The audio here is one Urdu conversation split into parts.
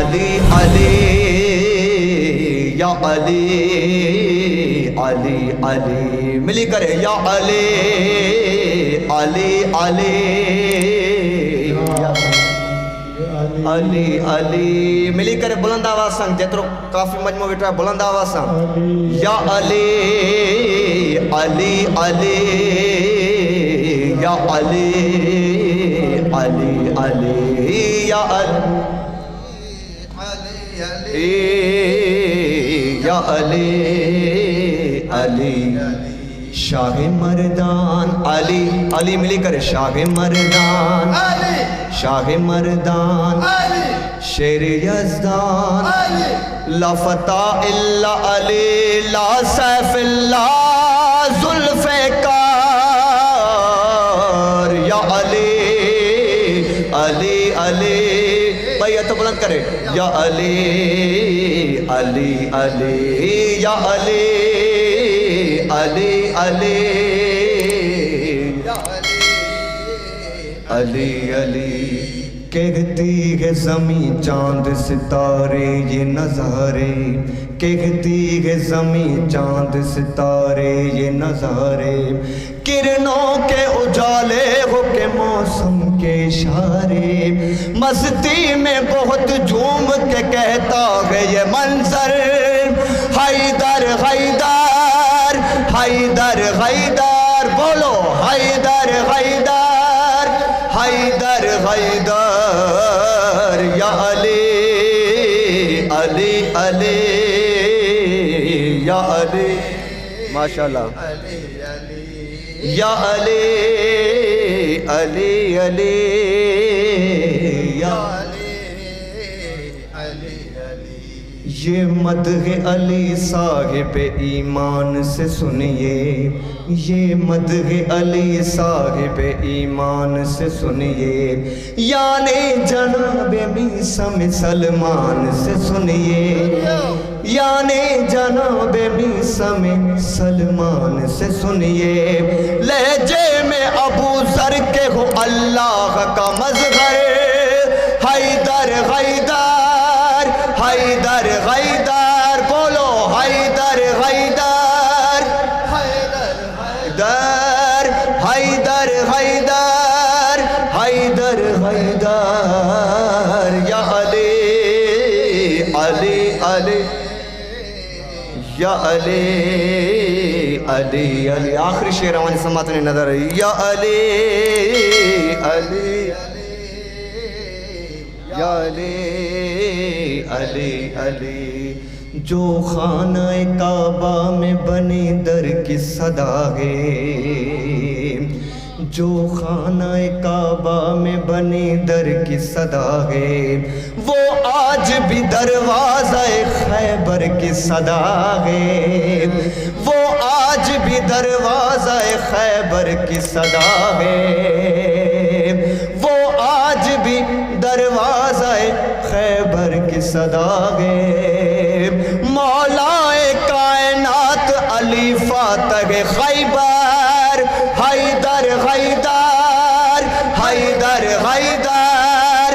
علی علی یا علی علی علی ملی کرے یا علی علی علی علی علی ملی کرے بلند آواز سنگ جترو کافی مجموع بیٹھا بلند آواز سنگ یا علی علی علی یا علی علی علی یا علی یا علی علی شاہ مردان علی علی ملی کرے شاہ مردان شاہ مردان شیر یزدان لا فتح الا علی لا سیف اللہ ذوالفقار یا علی علی علی بھائی تو بلند کرے یا علی علی علی یا علی علی علی علی علی کہتی ہے زمین چاند ستارے یہ نظارے کہتی ہے زمین چاند ستارے یہ نظارے کرنوں کے اجالے ہو کے موسم کے اشارے مستی میں بہت جھوم کے کہتا ہے یہ منظر حیدر حیدر حیدر حیدر بولو حیدر حیدر حیدر حیدر یا علی علی علی یا علی ماشاءاللہ یا علی علی علی یا یہ مدح علی صاحب ایمان سے سنیے یہ مدح علی صاحب ایمان سے سنیے یعنی جناب میثم سلمان سے سنیے یعنی جناب میثم سلمان سے سنیے لہجے میں ابو ذر کے ہو اللہ کا مظہر حیدر حیدر حیدر حیدر بولو حیدر حیدر حیدر حیدر حیدر حیدر حیدر یا علی علی علی یا علی علی علی آخری شعر ہماری سماعت نے نظر ہے یا علی علی یا علی علی علی جو خانہ کعبہ میں بنی در کی صدا ہے جو خانہ کعبہ میں بنی در کی صدا ہے وہ آج بھی دروازہ خیبر کی صدا ہے وہ آج بھی دروازہ خیبر کی صدا ہے وہ آج بھی دروازہ خیبر کی صدا ہے مولا کائنات علی فاتح خیبر حیدر حیدر حیدر حیدر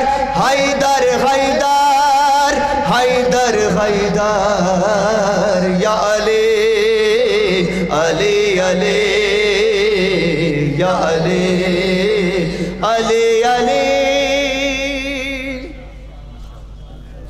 حیدر حیدر حیدر حیدر یا علی علی علی یا علی